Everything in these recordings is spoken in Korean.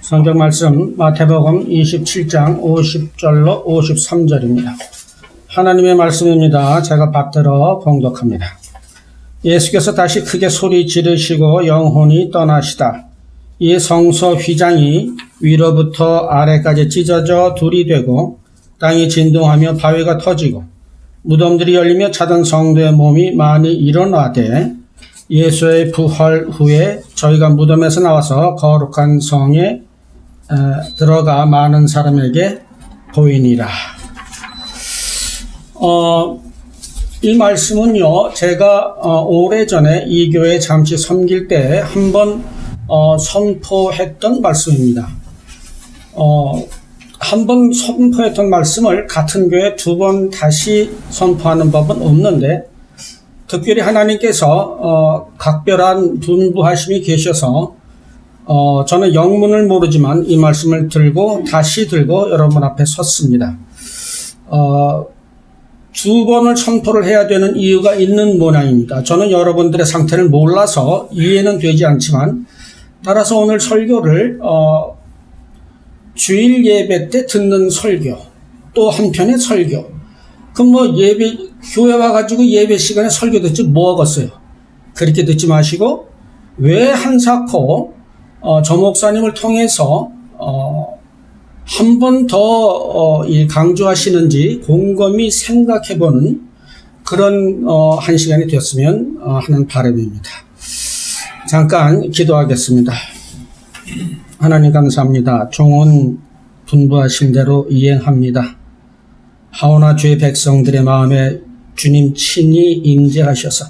성경 말씀 마태복음 27장 50절로 53절입니다. 하나님의 말씀입니다. 제가 받들어 봉독합니다. 예수께서 다시 크게 소리 지르시고 영혼이 떠나시다. 이에 성소 휘장이 위로부터 아래까지 찢어져 둘이 되고 땅이 진동하며 바위가 터지고 무덤들이 열리며 자던 성도의 몸이 많이 일어나되 예수의 부활 후에 저희가 무덤에서 나와서 거룩한 성에 들어가 많은 사람에게 보이니라. 이 말씀은요, 제가 오래전에 이 교회 잠시 섬길 때 한번 선포했던 말씀입니다. 한번 선포했던 말씀을 같은 교회 두 번 다시 선포하는 법은 없는데, 특별히 하나님께서 각별한 분부하심이 계셔서 저는 영문을 모르지만 이 말씀을 다시 들고 여러분 앞에 섰습니다. 두 번을 선포를 해야 되는 이유가 있는 모양입니다. 저는 여러분들의 상태를 몰라서 이해는 되지 않지만, 따라서 오늘 설교를 주일 예배 때 듣는 설교, 또 한편의 설교, 그럼 교회 와가지고 예배 시간에 설교 듣지 뭐 하겠어요? 그렇게 듣지 마시고, 왜 한사코 저 목사님을 통해서 한 번 더 강조하시는지 곰곰이 생각해보는 그런 한 시간이 되었으면 하는 바람입니다. 잠깐 기도하겠습니다. 하나님 감사합니다. 종은 분부하신 대로 이행합니다. 하오나 주의 백성들의 마음에 주님 친히 임재하셔서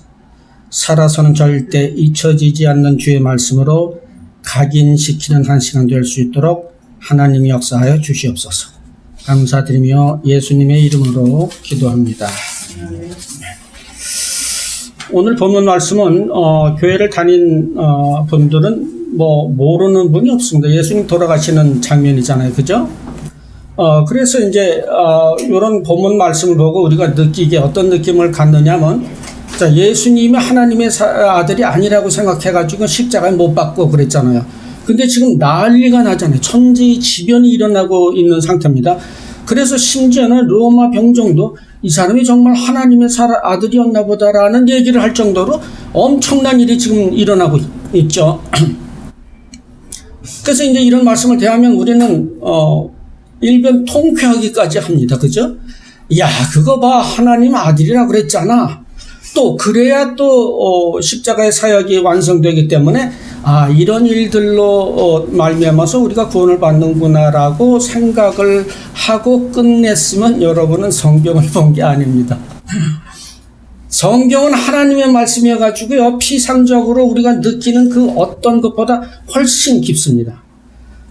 살아서는 절대 잊혀지지 않는 주의 말씀으로 각인시키는 한 시간 될 수 있도록 하나님이 역사하여 주시옵소서. 감사드리며 예수님의 이름으로 기도합니다. 오늘 본문 말씀은 교회를 다닌 분들은 모르는 분이 없습니다. 예수님 돌아가시는 장면이잖아요, 그죠? 그래서 이제 이런 본문 말씀을 보고 우리가 느끼게 어떤 느낌을 갖느냐면, 자, 예수님이 하나님의 아들이 아니라고 생각해가지고 십자가에 못 박고 그랬잖아요. 근데 지금 난리가 나잖아요. 천지지변이 일어나고 있는 상태입니다. 그래서 심지어는 로마 병정도 이 사람이 정말 하나님의 아들이었나 보다라는 얘기를 할 정도로 엄청난 일이 지금 일어나고 있죠. 그래서 이제 이런 말씀을 대하면 우리는 일변 통쾌하기까지 합니다. 그죠? 야, 그거 봐, 하나님 아들이라 그랬잖아. 또 그래야 또 십자가의 사역이 완성되기 때문에 이런 일들로 말미암아서 우리가 구원을 받는구나라고 생각을 하고 끝냈으면 여러분은 성경을 본 게 아닙니다. 성경은 하나님의 말씀이어가지고요, 피상적으로 우리가 느끼는 그 어떤 것보다 훨씬 깊습니다.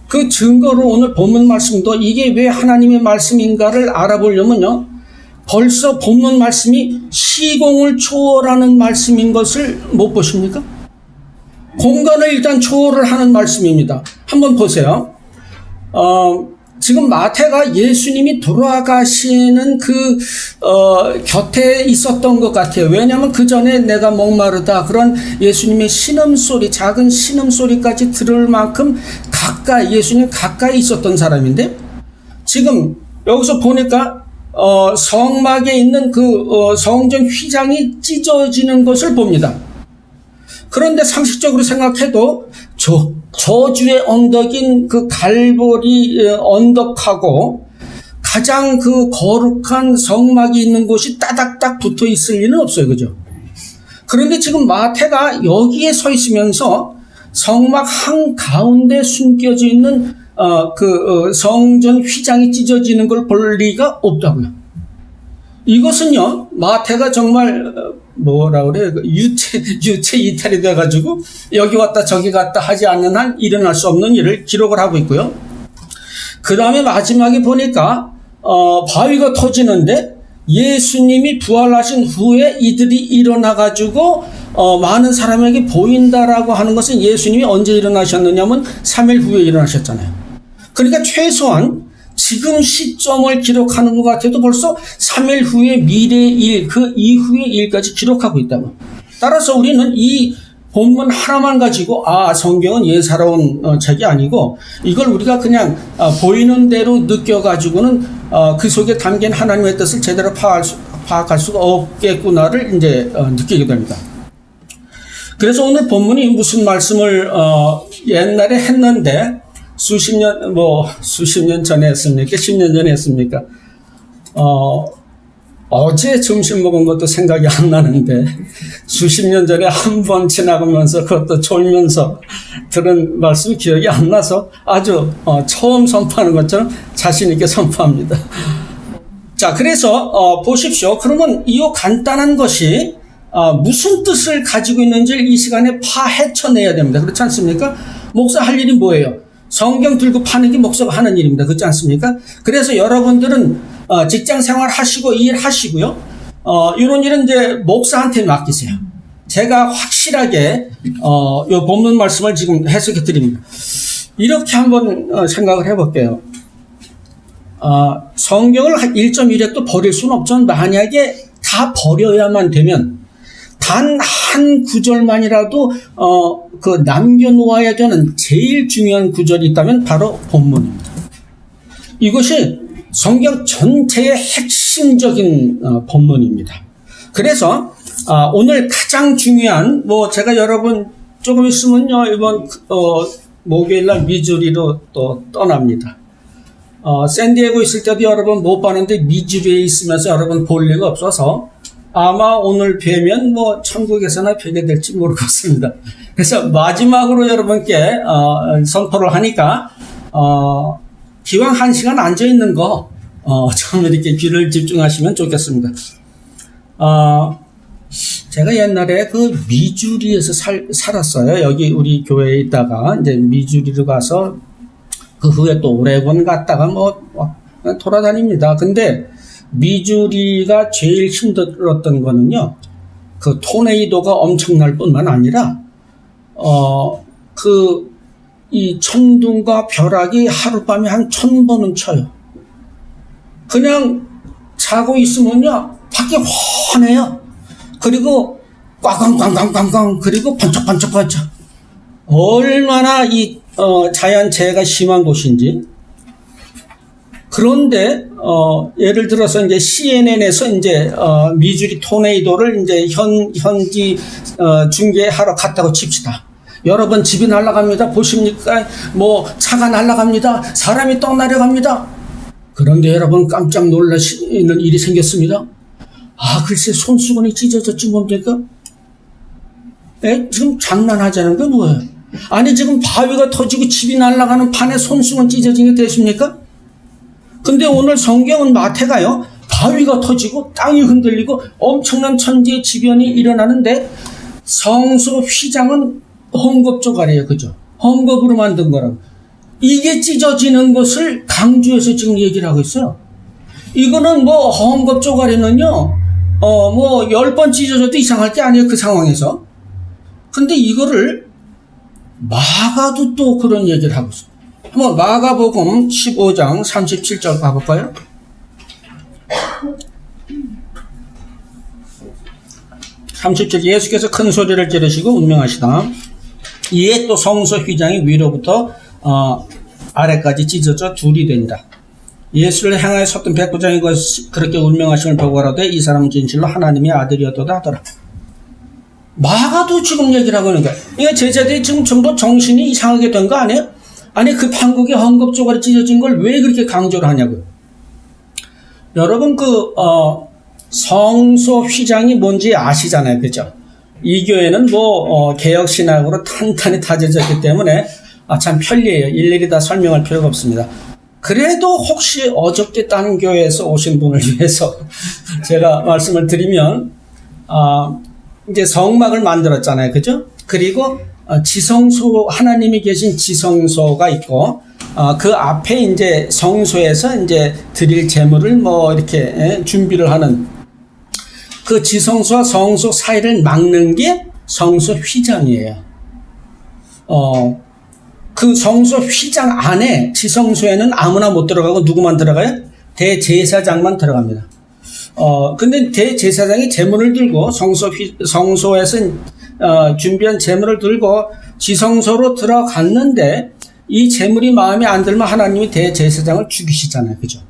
그 증거로 오늘 본문 말씀도 이게 왜 하나님의 말씀인가를 알아보려면요, 벌써 본문 말씀이 시공을 초월하는 말씀인 것을 못 보십니까? 공간을 일단 초월을 하는 말씀입니다. 한번 보세요. 지금 마태가 예수님이 돌아가시는 곁에 있었던 것 같아요. 왜냐하면 그 전에 내가 목마르다, 그런 예수님의 신음소리, 작은 신음소리까지 들을 만큼 예수님 가까이 있었던 사람인데, 지금 여기서 보니까 성막에 있는 성전 휘장이 찢어지는 것을 봅니다. 그런데 상식적으로 생각해도 저주의 언덕인 갈보리 언덕하고 가장 거룩한 성막이 있는 곳이 따닥딱 붙어 있을 리는 없어요. 그죠? 그런데 지금 마태가 여기에 서 있으면서 성막 한가운데 숨겨져 있는 성전 휘장이 찢어지는 걸 볼 리가 없다고요. 이것은요, 마태가 정말 유체 이탈이 돼가지고 여기 왔다 저기 갔다 하지 않는 한 일어날 수 없는 일을 기록을 하고 있고요. 그 다음에 마지막에 보니까 바위가 터지는데 예수님이 부활하신 후에 이들이 일어나가지고 많은 사람에게 보인다라고 하는 것은 예수님이 언제 일어나셨느냐면 3일 후에 일어나셨잖아요. 그러니까 최소한 지금 시점을 기록하는 것 같아도 벌써 3일 후의 미래의 일, 그 이후의 일까지 기록하고 있다고. 따라서 우리는 이 본문 하나만 가지고 성경은 예사로운 책이 아니고 이걸 우리가 그냥 보이는 대로 느껴가지고는 그 속에 담긴 하나님의 뜻을 제대로 파악할 수가 없겠구나를 이제 느끼게 됩니다. 그래서 오늘 본문이 무슨 말씀을 옛날에 했는데 수십 년 전에 했습니까? 10년 전에 했습니까? 어제 점심 먹은 것도 생각이 안 나는데 수십 년 전에 한 번 지나가면서 그것도 졸면서 들은 말씀이 기억이 안 나서 아주 처음 선포하는 것처럼 자신 있게 선포합니다. 자, 그래서 보십시오. 그러면 이 간단한 것이 무슨 뜻을 가지고 있는지를 이 시간에 파헤쳐내야 됩니다. 그렇지 않습니까? 목사 할 일이 뭐예요? 성경 들고 파는 게 목사가 하는 일입니다. 그렇지 않습니까? 그래서 여러분들은 직장 생활 하시고 일하시고요. 이런 일은 이제 목사한테 맡기세요. 제가 확실하게 이 본문 말씀을 지금 해석해 드립니다. 이렇게 한번 생각을 해볼게요. 성경을 1.1획도 버릴 수는 없지만 만약에 다 버려야만 되면 단 한 구절만이라도 그 남겨놓아야 되는 제일 중요한 구절이 있다면 바로 본문입니다. 이것이 성경 전체의 핵심적인 본문입니다. 그래서 오늘 가장 중요한 제가 여러분 조금 있으면요 이번 목요일날 미주리로 또 떠납니다. 샌디에고 있을 때도 여러분 못 봤는데 미주리에 있으면서 여러분 볼 리가 없어서 아마 오늘 뵈면 천국에서나 뵈게 될지 모르겠습니다. 그래서 마지막으로 여러분께 선포를 하니까 기왕 1시간 앉아있는 거 좀 이렇게 귀를 집중하시면 좋겠습니다. 제가 옛날에 그 미주리에서 살았어요. 여기 우리 교회에 있다가 이제 미주리로 가서 그 후에 또 오레곤 갔다가 돌아다닙니다. 근데 미주리가 제일 힘들었던 거는요, 그 토네이도가 엄청날 뿐만 아니라, 이 천둥과 벼락이 하룻밤에 한 1000번은 쳐요. 그냥 자고 있으면요, 밖에 환해요. 그리고 꽝꽝꽝꽝꽝꽝, 그리고 번쩍번쩍번쩍. 얼마나 이, 자연재해가 심한 곳인지. 그런데 예를 들어서 이제 CNN에서 이제 미주리 토네이도를 이제 현지 중계하러 갔다고 칩시다. 여러분 집이 날아갑니다. 보십니까? 차가 날아갑니다. 사람이 떡 날아갑니다. 그런데 여러분 깜짝 놀라시는 일이 생겼습니다. 글쎄 손수건이 찢어졌지 뭡니까? 지금 장난하자는 게 뭐예요? 아니 지금 바위가 터지고 집이 날아가는 판에 손수건 찢어진 게 되십니까? 근데 오늘 성경은 마태가요, 바위가 터지고 땅이 흔들리고 엄청난 천지의 지변이 일어나는데 성소 휘장은 헝겊 조각이에요. 그죠? 헝겊으로 만든 거라고. 이게 찢어지는 것을 강조해서 지금 얘기를 하고 있어요. 이거는 헝겊 조각이는요, 10번 찢어져도 이상할 게 아니에요. 그 상황에서. 근데 이거를 마가도 또 그런 얘기를 하고 있어요. 한번 마가복음 15장 37절 가볼까요? 예수께서 큰 소리를 지르시고 운명하시다. 이에 또 성소 휘장이 위로부터 아래까지 찢어져 둘이 되니라. 예수를 향하여 섰던 백부장이 그렇게 운명하심을 보고 하라되 이 사람은 진실로 하나님의 아들이었도다 하더라. 마가도 지금 얘기를 하고 있는 거야. 이게 제자들이 지금 전부 정신이 이상하게 된 거 아니에요? 아니 그 판국에 헝겊 조각이 찢어진 걸 왜 그렇게 강조를 하냐고요. 여러분 성소 휘장이 뭔지 아시잖아요. 그죠? 이 교회는 개혁신학으로 탄탄히 다져졌기 때문에 참 편리해요. 일일이 다 설명할 필요가 없습니다. 그래도 혹시 어저께 다른 교회에서 오신 분을 위해서 제가 말씀을 드리면 이제 성막을 만들었잖아요. 그죠? 그리고 지성소, 하나님이 계신 지성소가 있고, 그 앞에 이제 성소에서 이제 드릴 제물을 이렇게 준비를 하는 그 지성소와 성소 사이를 막는 게 성소 휘장이에요. 그 성소 휘장 안에 지성소에는 아무나 못 들어가고 누구만 들어가요? 대제사장만 들어갑니다. 근데 대제사장이 제물을 들고 성소에서 준비한 제물을 들고 지성소로 들어갔는데 이 제물이 마음에 안 들면 하나님이 대제사장을 죽이시잖아요. 그죠?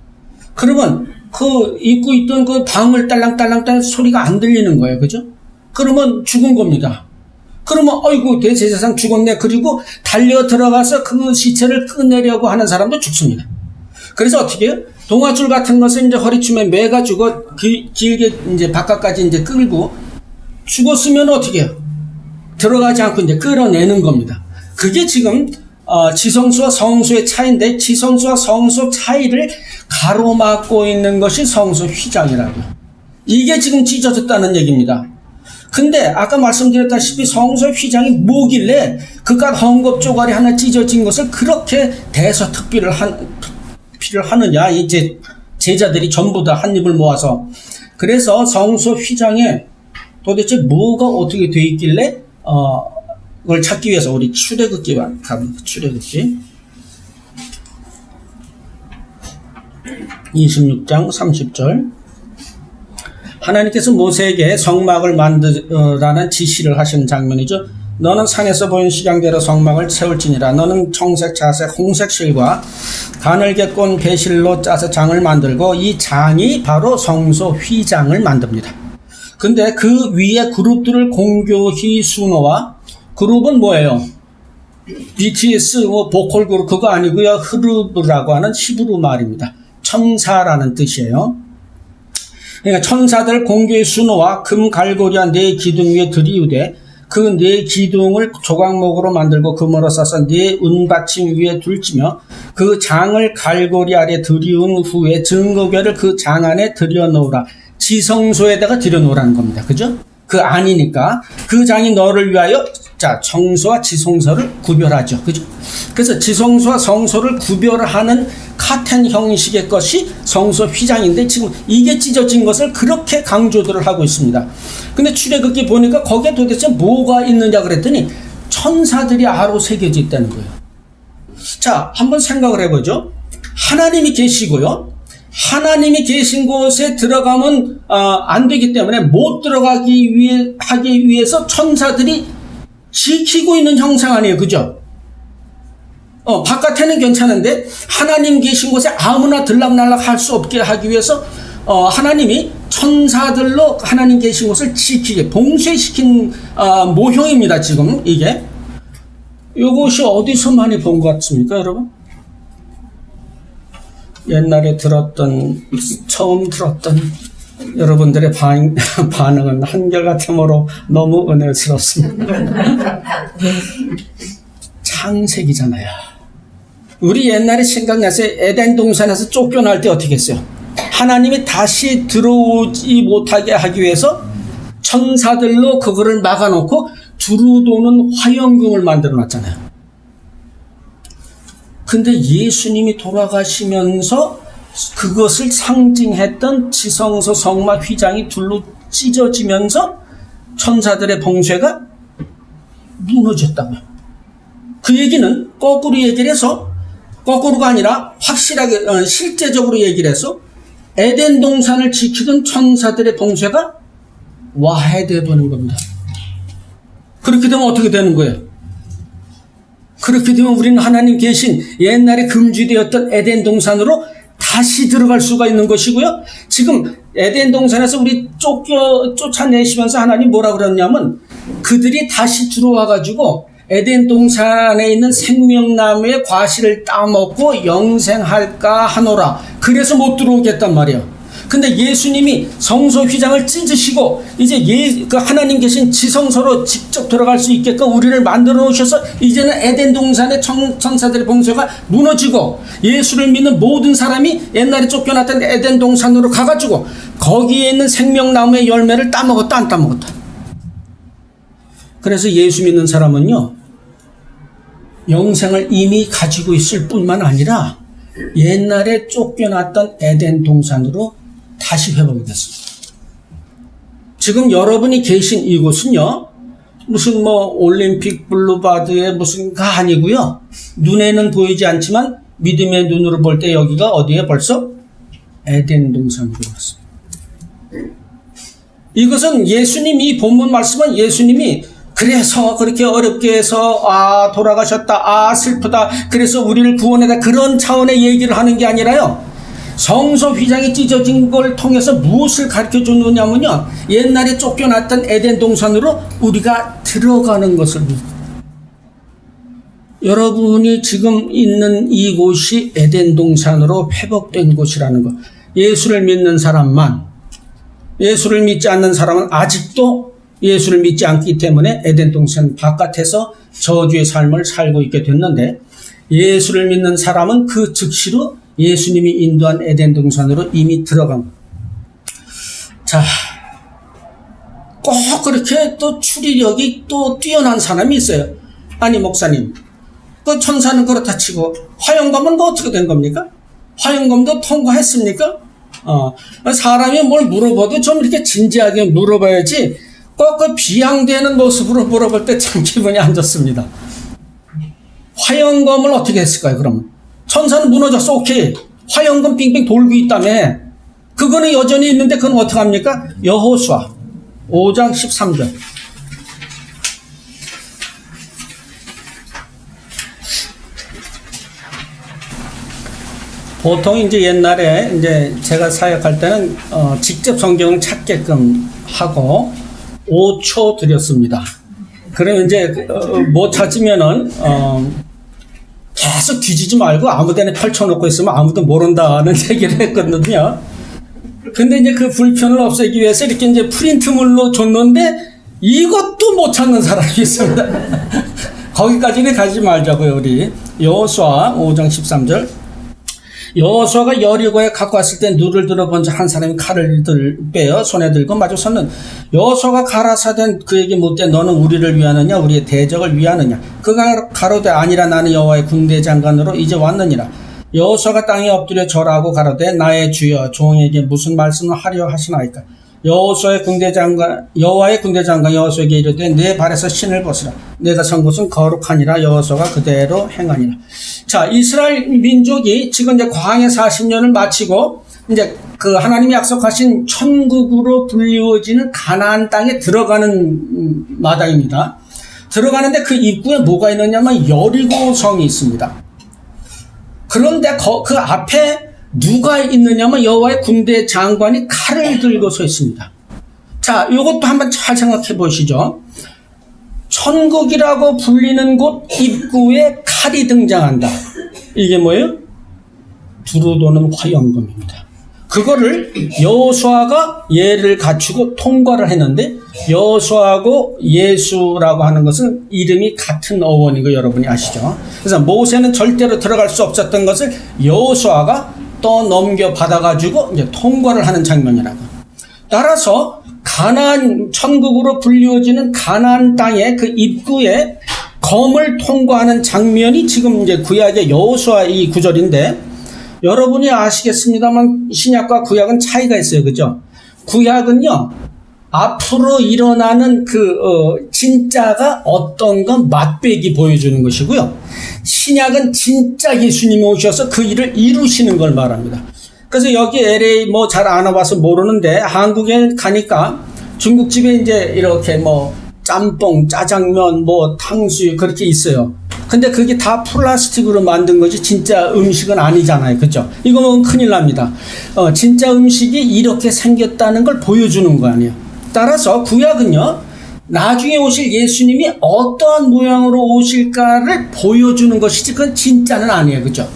그러면 그 입고 있던 그 방울 딸랑딸랑 소리가 안 들리는 거예요. 그죠? 그러면 죽은 겁니다. 그러면 어이구 대제사장 죽었네. 그리고 달려 들어가서 그 시체를 꺼내려고 하는 사람도 죽습니다. 그래서 어떻게 해요? 동아줄 같은 것을 이제 허리춤에 매가지고 길게 이제 바깥까지 이제 끌고 죽었으면 어떻게 해요? 들어가지 않고 이제 끌어내는 겁니다. 그게 지금 지성소와 성소의 차이인데 지성소와 성소 차이를 가로막고 있는 것이 성소 휘장이라고요. 이게 지금 찢어졌다는 얘기입니다. 근데 아까 말씀드렸다시피 성소 휘장이 뭐길래 그깟 헝겊 쪼가리 하나 찢어진 것을 그렇게 대서특필을 하느냐. 이제 제자들이 전부 다 한 입을 모아서. 그래서 성소 휘장에 도대체 뭐가 어떻게 돼 있길래 그걸 찾기 위해서 우리 출애굽기 갑니다. 출애굽기 26장 30절. 하나님께서 모세에게 성막을 만들라는 지시를 하시는 장면이죠. 너는 산에서 보인 식양대로 성막을 세울지니라. 너는 청색, 자색, 홍색 실과 가늘게 꼰 배실로 짜서 장을 만들고 이 장이 바로 성소 휘장을 만듭니다. 근데 그 위에 그룹들을 공교히 수놓아. 그룹은 뭐예요? BTS 보컬 그룹 그거 아니고요. 흐르브라고 하는 히브리 말입니다. 천사라는 뜻이에요. 그러니까 천사들 공교의 수놓아 금 갈고리와 네 기둥 위에 들이우되 그 네 기둥을 조각목으로 만들고 금으로 싸서 네 은받침 위에 둘지며 그 장을 갈고리 아래 들이운 후에 증거궤를 그 장 안에 들여놓으라. 지성소에다가 들여놓으라는 겁니다. 그죠? 그 안이니까 그 장이 너를 위하여 자 성소와 지성소를 구별하죠. 그죠? 그래서 지성소와 성소를 구별하는 카텐 형식의 것이 성소 휘장인데 지금 이게 찢어진 것을 그렇게 강조들을 하고 있습니다. 근데 출애굽기 보니까 거기에 도대체 뭐가 있느냐 그랬더니 천사들이 아로 새겨져 있다는 거예요. 자, 한번 생각을 해보죠. 하나님이 계시고요. 하나님이 계신 곳에 들어가면 안 되기 때문에 못 들어가기 하기 위해서 천사들이 지키고 있는 형상 아니에요. 그죠? 바깥에는 괜찮은데 하나님 계신 곳에 아무나 들락날락 할 수 없게 하기 위해서 하나님이 천사들로 하나님 계신 곳을 지키게 봉쇄시킨 모형입니다. 지금 이게 이것이 어디서 많이 본 것 같습니까, 여러분? 옛날에 처음 들었던 여러분들의 반응은 한결같으므로 너무 은혜스럽습니다. 창세기잖아요. 우리 옛날에 생각나세요? 에덴 동산에서 쫓겨날 때 어떻게 했어요? 하나님이 다시 들어오지 못하게 하기 위해서 천사들로 그거를 막아놓고 두루 도는 화영금을 만들어 놨잖아요. 근데 예수님이 돌아가시면서 그것을 상징했던 지성소 성막 휘장이 둘로 찢어지면서 천사들의 봉쇄가 무너졌다고요. 그 얘기는 거꾸로 얘기를 해서 거꾸로가 아니라 확실하게 실제적으로 얘기를 해서 에덴 동산을 지키던 천사들의 봉쇄가 와해되어 버린 겁니다. 그렇게 되면 어떻게 되는 거예요? 그렇게 되면 우리는 하나님 계신 옛날에 금지되었던 에덴 동산으로 다시 들어갈 수가 있는 것이고요. 지금 에덴 동산에서 우리 쫓아내시면서 하나님 뭐라 그랬냐면 그들이 다시 들어와가지고 에덴 동산에 있는 생명나무의 과실을 따먹고 영생할까 하노라. 그래서 못 들어오겠단 말이에요. 근데 예수님이 성소 휘장을 찢으시고 이제 그 하나님 계신 지성소로 직접 들어갈 수 있게끔 우리를 만들어 놓으셔서 이제는 에덴 동산의 천사들의 봉쇄가 무너지고 예수를 믿는 모든 사람이 옛날에 쫓겨났던 에덴 동산으로 가가지고 거기에 있는 생명나무의 열매를 따먹었다 안 따먹었다. 그래서 예수 믿는 사람은요 영생을 이미 가지고 있을 뿐만 아니라 옛날에 쫓겨났던 에덴 동산으로 다시 회복이 됐습니다. 지금 여러분이 계신 이곳은요 무슨 올림픽 블루바드의 무슨가 아니고요. 눈에는 보이지 않지만 믿음의 눈으로 볼 때 여기가 어디에 벌써 에덴 동산으로 왔습니다. 이것은 이 본문 말씀은 예수님이 그래서 그렇게 어렵게 해서 돌아가셨다, 슬프다, 그래서 우리를 구원해다, 그런 차원의 얘기를 하는 게 아니라요, 성소 휘장이 찢어진 걸 통해서 무엇을 가르쳐 주느냐면요, 옛날에 쫓겨났던 에덴 동산으로 우리가 들어가는 것을. 여러분이 지금 있는 이곳이 에덴 동산으로 회복된 곳이라는 것. 예수를 믿는 사람만, 예수를 믿지 않는 사람은 아직도 예수를 믿지 않기 때문에 에덴 동산 바깥에서 저주의 삶을 살고 있게 됐는데, 예수를 믿는 사람은 그 즉시로 예수님이 인도한 에덴 동산으로 이미 들어간 것. 자, 꼭 그렇게 또 추리력이 또 뛰어난 사람이 있어요. 아니, 목사님, 그 천사는 그렇다 치고 화영검은 어떻게 된 겁니까? 화영검도 통과했습니까? 사람이 뭘 물어봐도 좀 이렇게 진지하게 물어봐야지, 꼭 그 비양되는 모습으로 물어볼 때 참 기분이 안 좋습니다. 화영검을 어떻게 했을까요, 그러면? 천사는 무너졌어, 오케이. 화영검 빙빙 돌고 있다며. 그거는 여전히 있는데, 그건 어떡합니까? 여호수아 5장 13절. 보통 이제 옛날에 이제 제가 사역할 때는 직접 성경을 찾게끔 하고 5초 드렸습니다. 그러면 이제 못 찾으면은 계속 뒤지지 말고 아무 데나 펼쳐놓고 있으면 아무도 모른다는 얘기를 했거든요. 근데 이제 그 불편을 없애기 위해서 이렇게 이제 프린트물로 줬는데 이것도 못 찾는 사람이 있습니다. 거기까지는 가지 말자고요, 우리. 여호수아 5장 13절. 여호수아가 여리고에 갖고 왔을 때 누를 들어본 자 한 사람이 칼을 빼어 손에 들고 마주 섰는. 여호수아가 가라사대 그에게 묻되 너는 우리를 위하느냐 우리의 대적을 위하느냐. 그가 가로되 아니라 나는 여호와의 군대 장관으로 이제 왔느니라. 여호수아가 땅에 엎드려 절하고 가로되 나의 주여 종에게 무슨 말씀을 하려 하시나이까. 여호와의 군대 장관 여호수아에게 이르되 내 발에서 신을 벗으라. 내가 선 곳은 거룩하니라. 여호수아가 그대로 행하니라. 자, 이스라엘 민족이 지금 이제 광야 40년을 마치고 이제 그 하나님이 약속하신 천국으로 불리워지는 가나안 땅에 들어가는 마당입니다. 들어가는데 그 입구에 뭐가 있느냐면 여리고성이 있습니다. 그런데 그 앞에 누가 있느냐면 여호와의 군대 장관이 칼을 들고 서 있습니다. 자, 이것도 한번 잘 생각해 보시죠. 천국이라고 불리는 곳 입구에 칼이 등장한다. 이게 뭐예요? 두루 도는 화영검입니다. 그거를 여호수아가 예를 갖추고 통과를 했는데, 여호수아하고 예수라고 하는 것은 이름이 같은 어원인 거 여러분이 아시죠? 그래서 모세는 절대로 들어갈 수 없었던 것을 여호수아가 또 넘겨 받아가지고 이제 통과를 하는 장면이라고. 따라서 가나안 천국으로 불리워지는 가나안 땅의 그 입구에 검을 통과하는 장면이 지금 이제 구약의 여호수아 이 구절인데, 여러분이 아시겠습니다만 신약과 구약은 차이가 있어요, 그죠? 구약은요 앞으로 일어나는 진짜가 어떤가 맛배기 보여주는 것이고요, 신약은 진짜 예수님이 오셔서 그 일을 이루시는 걸 말합니다. 그래서 여기 LA 뭐 잘 안 와봐서 모르는데, 한국에 가니까 중국집에 이제 이렇게 뭐 짬뽕, 짜장면, 뭐 탕수육 그렇게 있어요. 근데 그게 다 플라스틱으로 만든 거지 진짜 음식은 아니잖아요, 그죠? 이거 먹으면 큰일 납니다. 진짜 음식이 이렇게 생겼다는 걸 보여주는 거 아니에요. 따라서 구약은요 나중에 오실 예수님이 어떠한 모양으로 오실까를 보여주는 것이지 그건 진짜는 아니에요, 그죠?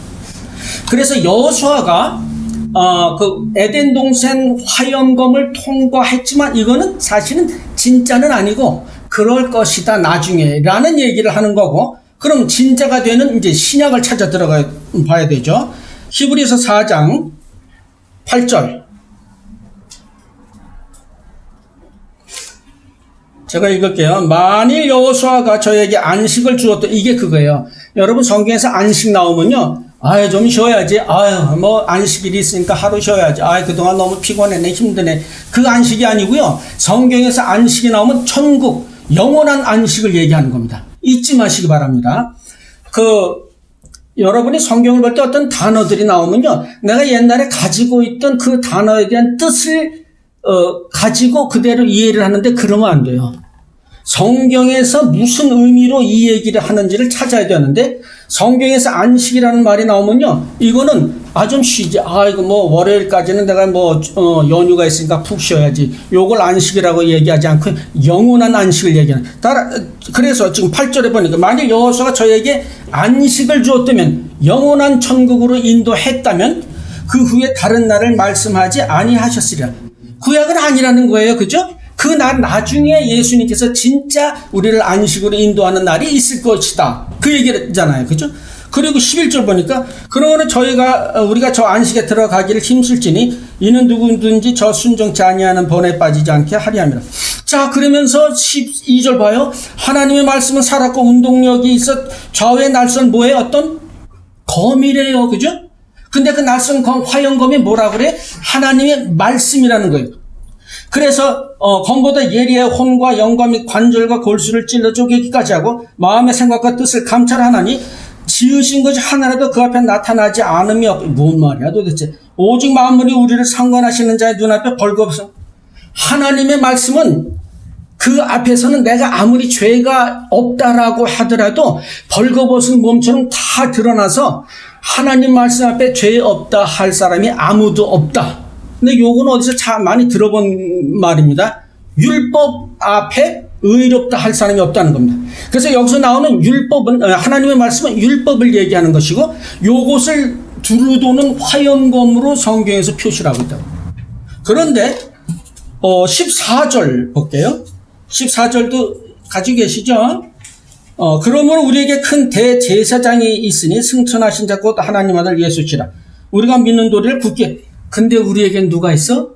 그래서 여호수아가 그 에덴 동산 화영검을 통과했지만 이거는 사실은 진짜는 아니고 그럴 것이다 나중에 라는 얘기를 하는 거고, 그럼 진짜가 되는 이제 신약을 찾아 들어가 봐야 되죠. 히브리서 4장 8절. 제가 읽을게요. 만일 여호수아가 저에게 안식을 주었다. 이게 그거예요. 여러분 성경에서 안식 나오면요, 좀 쉬어야지. 뭐 안식일이 있으니까 하루 쉬어야지. 그동안 너무 피곤했네, 힘드네. 그 안식이 아니고요. 성경에서 안식이 나오면 천국, 영원한 안식을 얘기하는 겁니다. 잊지 마시기 바랍니다. 여러분이 성경을 볼 때 어떤 단어들이 나오면요, 내가 옛날에 가지고 있던 그 단어에 대한 뜻을 가지고 그대로 이해를 하는데 그러면 안 돼요. 성경에서 무슨 의미로 이 얘기를 하는지를 찾아야 되는데, 성경에서 안식이라는 말이 나오면요, 이거는 좀 쉬지. 이거 뭐 월요일까지는 내가 뭐 연휴가 있으니까 푹 쉬어야지. 요걸 안식이라고 얘기하지 않고 영원한 안식을 얘기하는. 그래서 지금 8절에 보니까 만약 여호수아가 저에게 안식을 주었다면, 영원한 천국으로 인도했다면 그 후에 다른 날을 말씀하지 아니하셨으리라. 구약은 아니라는 거예요. 그죠? 그 날 나중에 예수님께서 진짜 우리를 안식으로 인도하는 날이 있을 것이다. 그 얘기잖아요. 그죠? 그리고 11절 보니까 그러므로 우리가 저 안식에 들어가기를 힘쓸지니 이는 누구든지 저 순종치 아니하는 번에 빠지지 않게 하리 함이라. 자, 그러면서 12절 봐요. 하나님의 말씀은 살았고 운동력이 있어 좌우의 날선 뭐예요? 어떤 검이래요. 그죠? 근데 그 날선 화염검이 뭐라 그래? 하나님의 말씀이라는 거예요. 그래서 검보다 예리해 혼과 영과 및 관절과 골수를 찔러 쪼개기까지 하고 마음의 생각과 뜻을 감찰하나니 지으신 것이 하나라도 그 앞에 나타나지 않음이 뭔 말이야 도대체. 오직 만물이 우리를 상관하시는 자의 눈앞에 벌거벗어. 하나님의 말씀은 그 앞에서는 내가 아무리 죄가 없다라고 하더라도 벌거벗은 몸처럼 다 드러나서 하나님 말씀 앞에 죄 없다 할 사람이 아무도 없다. 근데 요거는 어디서 참 많이 들어본 말입니다. 율법 앞에 의롭다 할 사람이 없다는 겁니다. 그래서 여기서 나오는 율법은, 하나님의 말씀은 율법을 얘기하는 것이고, 요것을 두루 도는 화염검으로 성경에서 표시를 하고 있다고. 그런데 14절 볼게요. 14절도 가지고 계시죠? 그러므로 우리에게 큰 대제사장이 있으니 승천하신 자 곧 하나님 아들 예수시라. 우리가 믿는 도리를 굳게. 근데 우리에겐 누가 있어?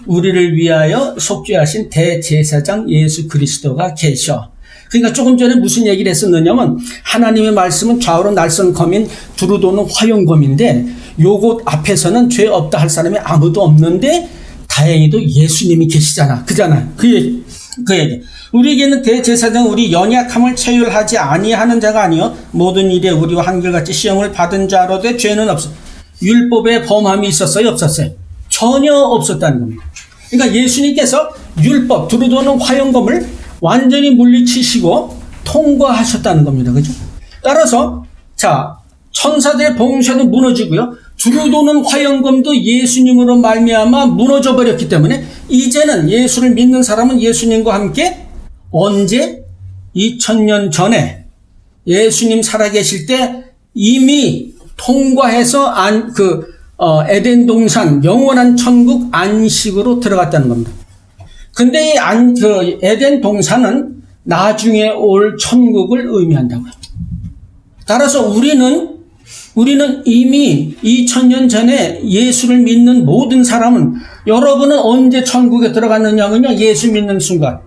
우리를 위하여 속죄하신 대제사장 예수 그리스도가 계셔. 그러니까 조금 전에 무슨 얘기를 했었느냐면, 하나님의 말씀은 좌우로 날선 검인 두루 도는 화염검인데, 요곳 앞에서는 죄 없다 할 사람이 아무도 없는데 다행히도 예수님이 계시잖아. 그잖아. 그 얘기. 우리에게는 대제사장 우리 연약함을 체휼하지 아니하는 자가 아니요 모든 일에 우리와 한결같이 시험을 받은 자로되 죄는 없어. 율법에 범함이 있었어요? 없었어요? 전혀 없었다는 겁니다. 그러니까 예수님께서 율법, 두루 도는 화염검을 완전히 물리치시고 통과하셨다는 겁니다. 그죠? 따라서, 자, 천사들의 봉쇄도 무너지고요. 두루 도는 화염검도 예수님으로 말미암아 무너져 버렸기 때문에 이제는 예수를 믿는 사람은 예수님과 함께 언제? 2000년 전에 예수님 살아계실 때 이미 통과해서 에덴 동산 영원한 천국 안식으로 들어갔다는 겁니다. 근데 이 에덴 동산은 나중에 올 천국을 의미한다고요. 따라서 우리는 이미 2000년 전에 예수를 믿는 모든 사람은, 여러분은 언제 천국에 들어갔느냐면요, 예수 믿는 순간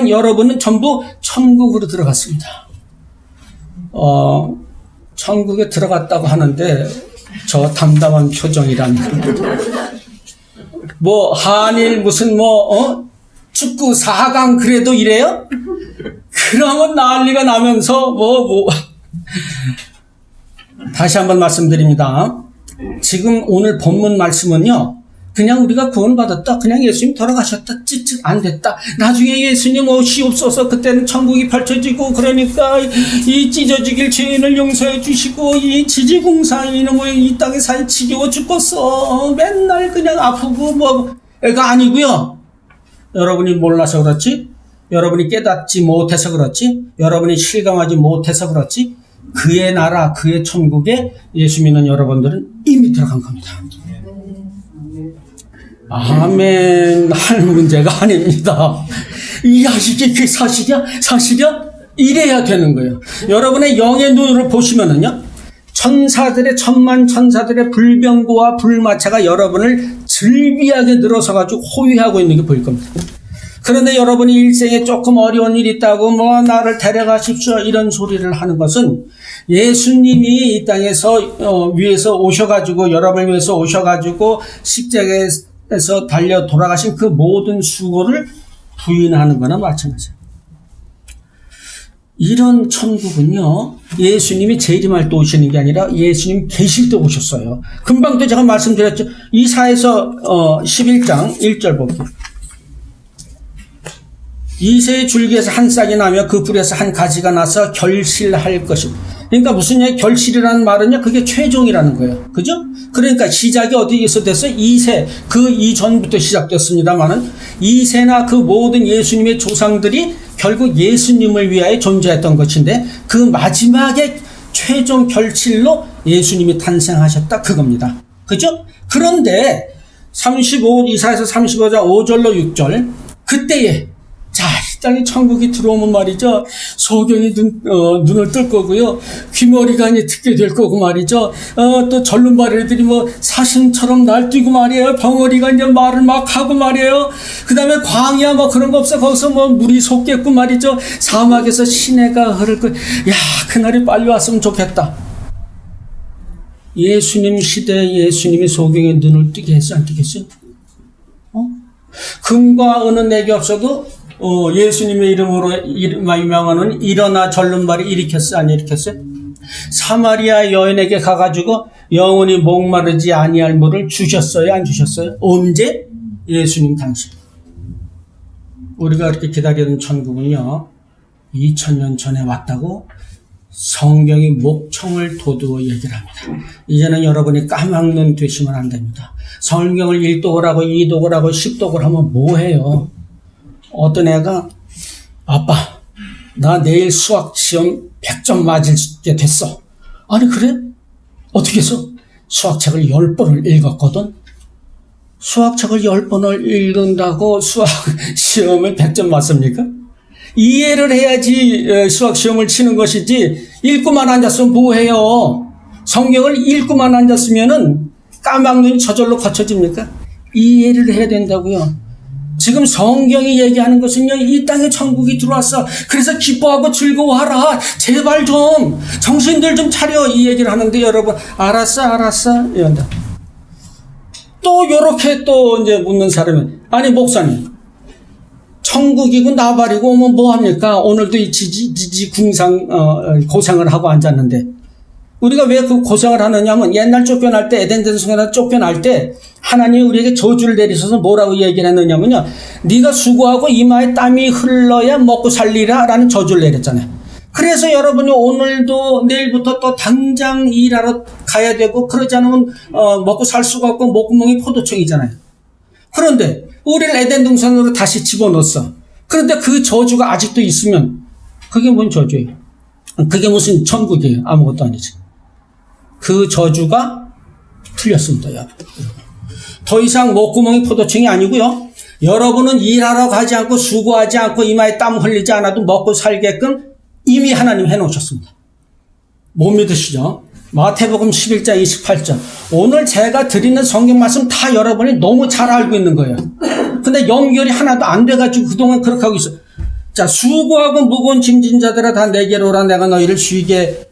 여러분은 전부 천국으로 들어갔습니다. 천국에 들어갔다고 하는데 저 담담한 표정이란 뭐 한일 무슨 축구 4강 그래도 이래요? 그러면 난리가 나면서 다시 한번 말씀드립니다. 지금 오늘 본문 말씀은요, 그냥 우리가 구원받았다, 그냥 예수님 돌아가셨다, 찌릿 안 됐다, 나중에 예수님 오시옵소서, 그때는 천국이 펼쳐지고, 그러니까 이 찢어지길 죄인을 용서해 주시고, 이 지지공사인은 이 땅에 살 지겨워 죽겠어, 맨날 그냥 아프고 애가 아니고요. 여러분이 몰라서 그렇지, 여러분이 깨닫지 못해서 그렇지, 여러분이 실감하지 못해서 그렇지, 그의 나라, 그의 천국에 예수 믿는 여러분들은 이미 들어간 겁니다. 아멘. 할 문제가 아닙니다. 이게 그게 사실이야? 이래야 되는 거예요. 여러분의 영의 눈으로 보시면은요, 천만 천사들의 불병거와 불마차가 여러분을 즐비하게 늘어서가지고 호위하고 있는 게 보일 겁니다. 그런데 여러분이 일생에 조금 어려운 일이 있다고 나를 데려가십시오 이런 소리를 하는 것은, 예수님이 이 땅에서 위에서 오셔가지고, 여러분을 위해서 오셔가지고 십자가에서 달려 돌아가신 그 모든 수고를 부인하는 거나 마찬가지예요. 이런 천국은요, 예수님이 재림할 때 오시는 게 아니라 예수님 계실 때 오셨어요. 금방 또 제가 말씀드렸죠. 이사야서 11장 1절 볼게요. 이새의 줄기에서 한 싹이 나며 그 뿌리에서 한 가지가 나서 결실할 것이다. 그러니까 무슨 얘기? 결실이라는 말은요, 그게 최종이라는 거예요. 그죠? 그러니까 시작이 어디에서 됐어요? 이새, 그 이전부터 시작됐습니다만은 이새나 그 모든 예수님의 조상들이 결국 예수님을 위하여 존재했던 것인데 그 마지막에 최종 결실로 예수님이 탄생하셨다 그겁니다. 그죠? 그런데 이사야서 35장 5절로 6절 그때에 자, 이 땅에 천국이 들어오면 말이죠. 소경이 눈을 뜰 거고요. 귀머리가 이제 듣게 될 거고 말이죠. 또 절름발이들이 뭐 사슴처럼 날뛰고 말이에요. 벙어리가 이제 말을 막 하고 말이에요. 그 다음에 광야 뭐 그런 거 없어. 거기서 뭐 물이 솟겠고 말이죠. 사막에서 시내가 흐를 거. 야, 그날이 빨리 왔으면 좋겠다. 예수님 시대에 예수님이 소경의 눈을 뜨게 했어, 안 뜨겠어요? 금과 은은 내게 없어도 예수님의 이름으로 유명하는 일어나 절름발이 일으켰어요? 안 일으켰어요? 사마리아 여인에게 가가지고 영원히 목마르지 아니할 물을 주셨어요? 안 주셨어요? 언제? 예수님 당시. 우리가 그렇게 기다리던 천국은요 2000년 전에 왔다고 성경이 목청을 돋우어 얘기를 합니다. 이제는 여러분이 까막눈 되시면 안 됩니다. 성경을 1독을 하고 2독을 하고 10독을 하면 뭐해요? 어떤 애가 아빠 나 내일 수학 시험 100점 맞게 됐어. 아니 그래? 어떻게 해서? 수학책을 10번을 읽었거든. 수학책을 10번을 읽은다고 수학 시험을 100점 맞습니까? 이해를 해야지 수학 시험을 치는 것이지 읽고만 앉았으면 뭐해요? 성경을 읽고만 앉았으면은 까막눈이 저절로 거쳐집니까? 이해를 해야 된다고요. 지금 성경이 얘기하는 것은요, 이 땅에 천국이 들어왔어. 그래서 기뻐하고 즐거워하라. 제발 좀 정신들 좀 차려. 이 얘기를 하는데 여러분 알았어 이런다. 또 요렇게 또 이제 묻는 사람이 아니 목사님 천국이고 나발이고 오면 뭐합니까? 오늘도 이 지지 고생을 하고 앉았는데 우리가 왜 그 고생을 하느냐면 옛날 쫓겨날 때 에덴 동산에서 쫓겨날 때 하나님이 우리에게 저주를 내리셔서 뭐라고 얘기를 했느냐면요. 네가 수고하고 이마에 땀이 흘러야 먹고 살리라 라는 저주를 내렸잖아요. 그래서 여러분이 오늘도 내일부터 또 당장 일하러 가야 되고 그러지 않으면 먹고 살 수가 없고 목구멍이 포도청이잖아요. 그런데 우리를 에덴 동산으로 다시 집어넣었어. 그런데 그 저주가 아직도 있으면 그게 뭔 저주예요? 그게 무슨 천국이에요? 아무것도 아니지. 그 저주가 틀렸습니다. 더 이상 목구멍이 포도청이 아니고요. 여러분은 일하러 가지 않고 수고하지 않고 이마에 땀 흘리지 않아도 먹고 살게끔 이미 하나님 해놓으셨습니다. 못 믿으시죠? 마태복음 11장 28절. 오늘 제가 드리는 성경 말씀 다 여러분이 너무 잘 알고 있는 거예요. 근데 연결이 하나도 안 돼가지고 그동안 그렇게 하고 있어요. 자, 수고하고 무거운 짐진 자들아 다 내게로 오라. 내가 너희를 쉬게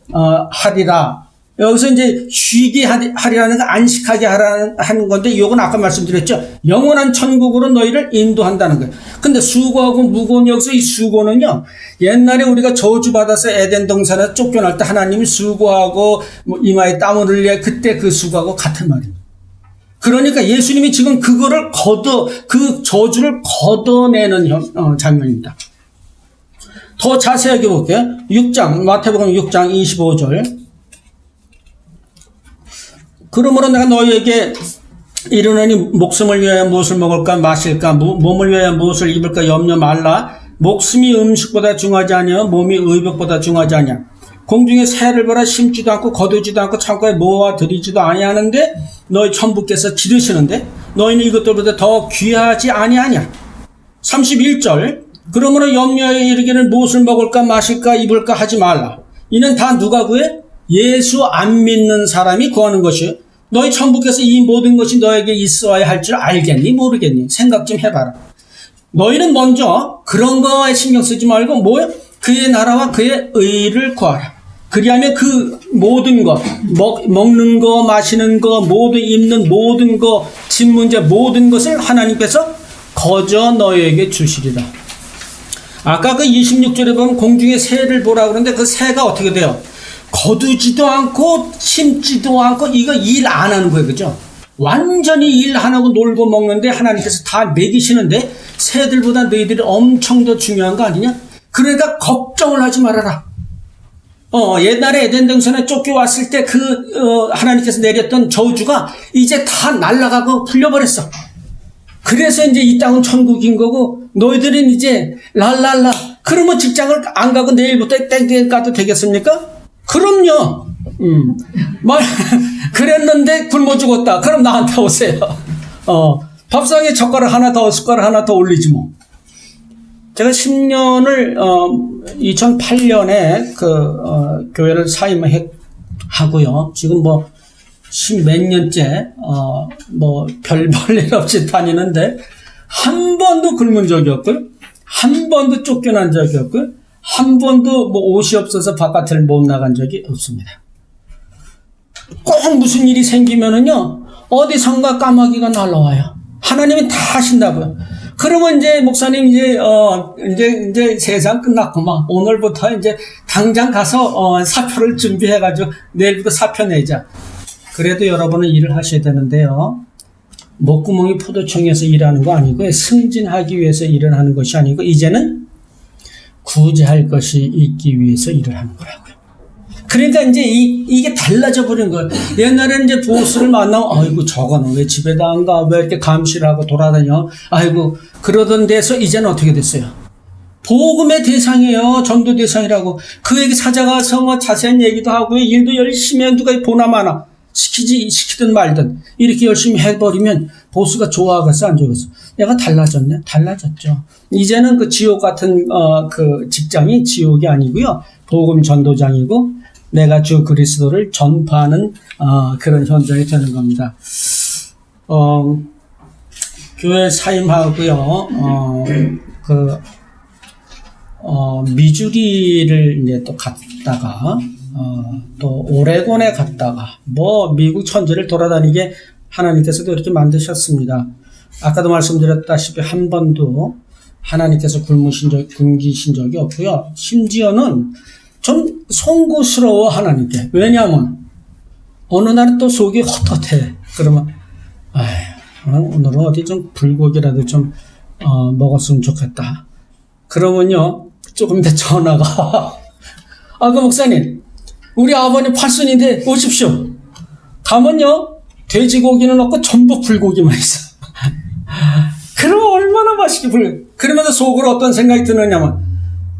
하리라. 여기서 이제 쉬게 하리라는 거 안식하게 하는 건데 이건 아까 말씀드렸죠. 영원한 천국으로 너희를 인도한다는 거예요. 근데 수고하고 무거운 여기서 이 수고는요. 옛날에 우리가 저주받아서 에덴 동산에서 쫓겨날 때 하나님이 수고하고 이마에 땀을 흘려 그때 그 수고하고 같은 말입니다. 그러니까 예수님이 지금 그거를 그 저주를 걷어내는 장면입니다. 더 자세하게 볼게요. 마태복음 6장 25절. 그러므로 내가 너희에게 이르노니 목숨을 위하여 무엇을 먹을까 마실까 몸을 위하여 무엇을 입을까 염려 말라. 목숨이 음식보다 중하지 아니하여 몸이 의복보다 중하지 아니하냐. 공중에 새를 보라. 심지도 않고 거두지도 않고 창고에 모아 들이지도 아니하는데 너희 천부께서 기르시는데 너희는 이것들보다 더 귀하지 아니하냐. 31절. 그러므로 염려에 이르기를 무엇을 먹을까 마실까 입을까 하지 말라. 이는 다 누가 구해? 예수 안 믿는 사람이 구하는 것이요. 너희 천부께서 이 모든 것이 너에게 있어야 할 줄 알겠니? 모르겠니? 생각 좀 해봐라. 너희는 먼저 그런 거에 신경 쓰지 말고 뭐요? 그의 나라와 그의 의를 구하라. 그리하면 그 모든 것, 먹는 거, 마시는 거, 모든 입는 모든 거, 집 문제 모든 것을 하나님께서 거저 너희에게 주시리라. 아까 그 26절에 보면 공중에 새를 보라 그러는데 그 새가 어떻게 돼요? 거두지도 않고 심지도 않고 이거 일 안 하는 거예요. 그죠? 완전히 일 안 하고 놀고 먹는데 하나님께서 다 먹이시는데 새들보다 너희들이 엄청 더 중요한 거 아니냐? 그러니까 걱정을 하지 말아라. 옛날에 에덴 동산에 쫓겨왔을 때 하나님께서 내렸던 저주가 이제 다 날아가고 풀려버렸어. 그래서 이제 이 땅은 천국인 거고 너희들은 이제 랄랄라. 그러면 직장을 안 가고 내일부터 땡땡 가도 되겠습니까? 그럼요. 그랬는데 굶어 죽었다. 그럼 나한테 오세요. 밥상에 젓가락 하나 더, 숟가락 하나 더 올리지 뭐. 제가 10년을 2008년에 교회를 사임하고요. 지금 뭐 십몇 년째 별 일 없이 다니는데 한 번도 굶은 적이 없고요. 한 번도 쫓겨난 적이 없고요. 한 번도 뭐 옷이 없어서 바깥을 못 나간 적이 없습니다. 꼭 무슨 일이 생기면은요, 어디선가 까마귀가 날라와요. 하나님이 다 하신다고요. 그러면 이제 목사님 이제 세상 끝났구만. 오늘부터 이제 당장 가서 사표를 준비해가지고 내일부터 사표 내자. 그래도 여러분은 일을 하셔야 되는데요. 목구멍이 포도청에서 일하는 거 아니고 승진하기 위해서 일을 하는 것이 아니고 이제는 구제할 것이 있기 위해서 일을 하는 거라고요. 그러니까 이제 이게 달라져 버린 거예요. 옛날에는 이제 보스를 만나면 아이고 저거는 왜 집에도 안 가? 왜 이렇게 감시를 하고 돌아다녀? 아이고 그러던 데서 이제는 어떻게 됐어요? 복음의 대상이에요. 전도 대상이라고. 그에게 찾아가서 뭐 자세한 얘기도 하고 일도 열심히 해. 누가 보나 마나 시키든 말든 이렇게 열심히 해버리면 보스가 좋아하겠어 안 좋아하겠어? 내가 달라졌네? 달라졌죠. 이제는 그 지옥 같은 그 직장이 지옥이 아니고요. 복음 전도장이고 내가 주 그리스도를 전파하는 그런 현장이 되는 겁니다. 교회 사임하고요. 미주리를 이제 또 갔다가 또 오레곤에 갔다가 뭐 미국 천지를 돌아다니게 하나님께서도 이렇게 만드셨습니다. 아까도 말씀드렸다시피 한 번도 하나님께서 굶기신 적이 없고요. 심지어는 좀 송구스러워 하나님께. 왜냐하면 어느 날은 또 속이 헛헛해. 그러면 오늘은 어디 좀 불고기라도 좀 먹었으면 좋겠다. 그러면요 조금 더 전화가 그 목사님 우리 아버님 팔순인데 오십시오. 가면요 돼지고기는 없고 전부 불고기만 있어. 그러면 얼마나 맛있게 그러면서 속으로 어떤 생각이 드느냐면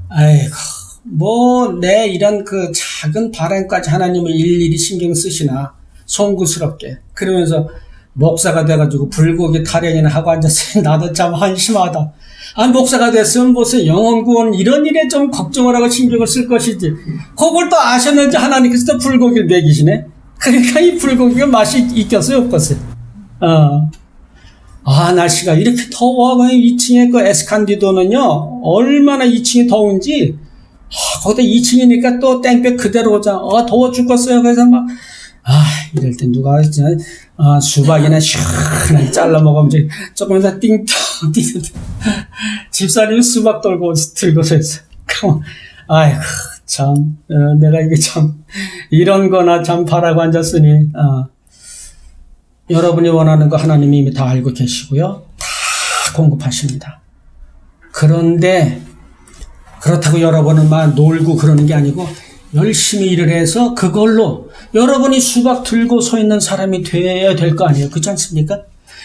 아이고 뭐 내 이런 그 작은 바람까지 하나님은 일일이 신경 쓰시나 송구스럽게. 그러면서 목사가 돼가지고 불고기 타령이나 하고 앉았으니 나도 참 한심하다. 목사가 됐으면 무슨 영혼 구원 이런 일에 좀 걱정을 하고 신경을 쓸 것이지. 그걸 또 아셨는지 하나님께서 또 불고기를 먹이시네. 그러니까 이 불고기가 맛이 있겠어요 없겠어요? 날씨가 이렇게 더워. 2층에 그 에스칸디도는요 얼마나 2층이 더운지 거기다 2층이니까 또 땡볕 그대로 오자. 더워 죽겠어요. 그래서 막 이럴 때 누가 수박이나 시원하게 잘라 먹으면 조금 더 띵동 집사님이 수박 들고서 있어. 아이고 참 내가 이게 참 이런 거나 참 바라고 앉았으니 여러분이 원하는 거 하나님이 이미 다 알고 계시고요. 다 공급하십니다. 그런데 그렇다고 여러분은 막 놀고 그러는 게 아니고 열심히 일을 해서 그걸로 여러분이 수박 들고 서 있는 사람이 되어야 될 거 아니에요. 그렇지 않습니까?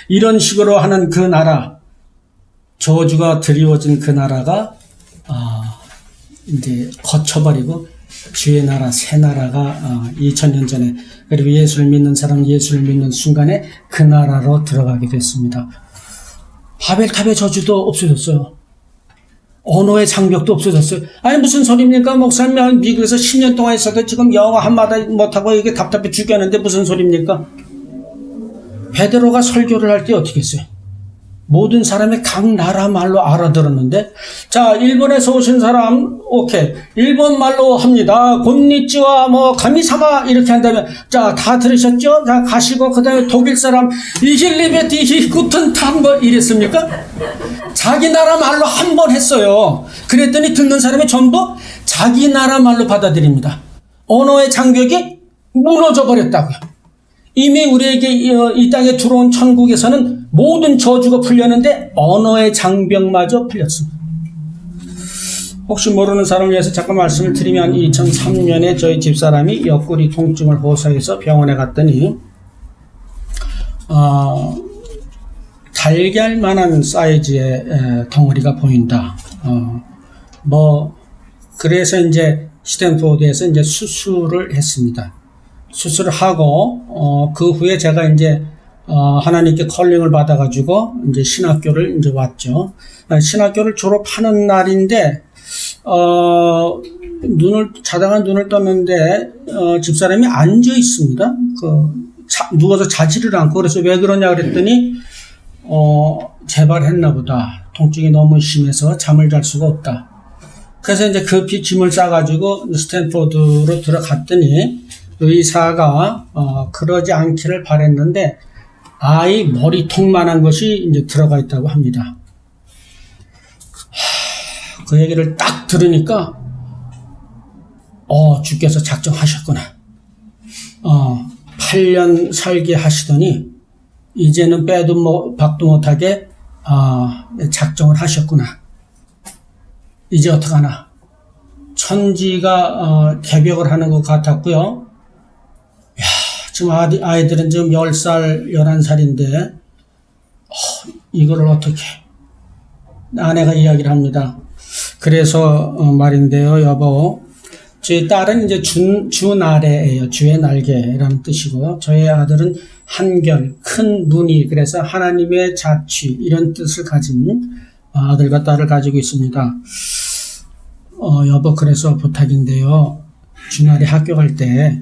이런 식으로 하는 그 나라, 저주가 드리워진 그 나라가 이제 거쳐버리고 주의 나라, 새 나라가 2000년 전에 그리고 예수를 믿는 사람, 예수를 믿는 순간에 그 나라로 들어가게 됐습니다. 바벨탑의 저주도 없어졌어요. 언어의 장벽도 없어졌어요. 무슨 소리입니까? 목사님 미국에서 10년 동안 있어도 지금 영어 한마디 못하고 이게 답답해 죽겠는데 무슨 소리입니까? 베드로가 설교를 할 때 어떻게 했어요? 모든 사람이 각 나라 말로 알아들었는데 자 일본에서 오신 사람 오케이 일본 말로 합니다. 곤니찌와 뭐 가미사마 이렇게 한다면 자 다 들으셨죠? 자 가시고 그 다음에 독일 사람 이힐리베티 히구튼탕 뭐 이랬습니까? 자기 나라 말로 한 번 했어요. 그랬더니 듣는 사람이 전부 자기 나라 말로 받아들입니다. 언어의 장벽이 무너져 버렸다고요. 이미 우리에게 이 땅에 들어온 천국에서는 모든 저주가 풀렸는데 언어의 장벽마저 풀렸습니다. 혹시 모르는 사람을 위해서 잠깐 말씀을 드리면 2003년에 저희 집사람이 옆구리 통증을 호소해서 병원에 갔더니 달걀만한 사이즈의 덩어리가 보인다. 그래서 이제 스탠포드에서 이제 수술을 했습니다. 수술을 하고 그 후에 제가 이제 하나님께 컬링을 받아가지고 이제 신학교를 이제 왔죠. 신학교를 졸업하는 날인데 자다가 눈을 떴는데 집사람이 앉아 있습니다. 누워서 자지를 않고. 그래서 왜 그러냐 그랬더니 재발했나 보다. 통증이 너무 심해서 잠을 잘 수가 없다. 그래서 이제 급히 짐을 싸가지고 스탠포드로 들어갔더니 의사가 그러지 않기를 바랬는데 아이 머리통만한 것이 이제 들어가 있다고 합니다. 그 얘기를 딱 들으니까 주께서 작정하셨구나. 8년 살게 하시더니 이제는 빼도 박도 못하게 작정을 하셨구나. 이제 어떡하나. 천지가 개벽을 하는 것 같았고요. 지금 아이들은 지금 10살, 11살인데 이거를 어떻게. 아내가 이야기를 합니다. 그래서 말인데요, 여보. 저희 딸은 이제 주나래예요. 주의 날개라는 뜻이고, 저희 아들은 한결, 큰 무늬, 그래서 하나님의 자취, 이런 뜻을 가진 아들과 딸을 가지고 있습니다. 여보, 그래서 부탁인데요. 주말에 학교 갈 때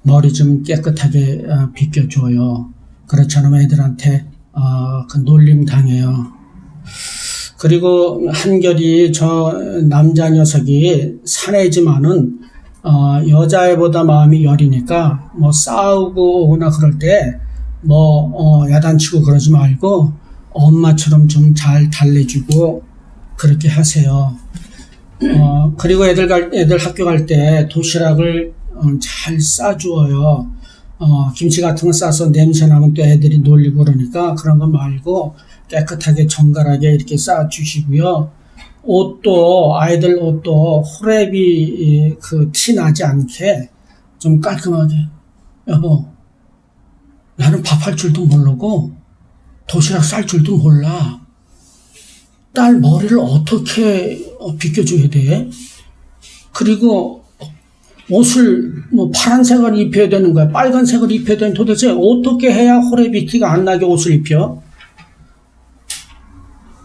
머리 좀 깨끗하게 빗겨줘요. 그렇지 않으면 애들한테 그 놀림 당해요. 그리고 한결이 저 남자 녀석이 사내지만은 여자애보다 마음이 여리니까 싸우고 오거나 그럴 때 야단치고 그러지 말고 엄마처럼 좀 잘 달래주고 그렇게 하세요. 그리고 애들 학교 갈 때 도시락을 잘 싸주어요. 김치 같은 거 싸서 냄새 나면 또 애들이 놀리고 그러니까 그런 거 말고 깨끗하게 정갈하게 이렇게 싸주시고요. 아이들 옷도 호랩이 티 나지 않게 좀 깔끔하게. 여보, 나는 밥할 줄도 모르고 도시락 쌀 줄도 몰라. 딸 머리를 어떻게 빗겨줘야 돼? 그리고 옷을 파란색을 입혀야 되는 거야? 빨간색을 입혀야 되는, 도대체 어떻게 해야 호랩이 티가 안 나게 옷을 입혀?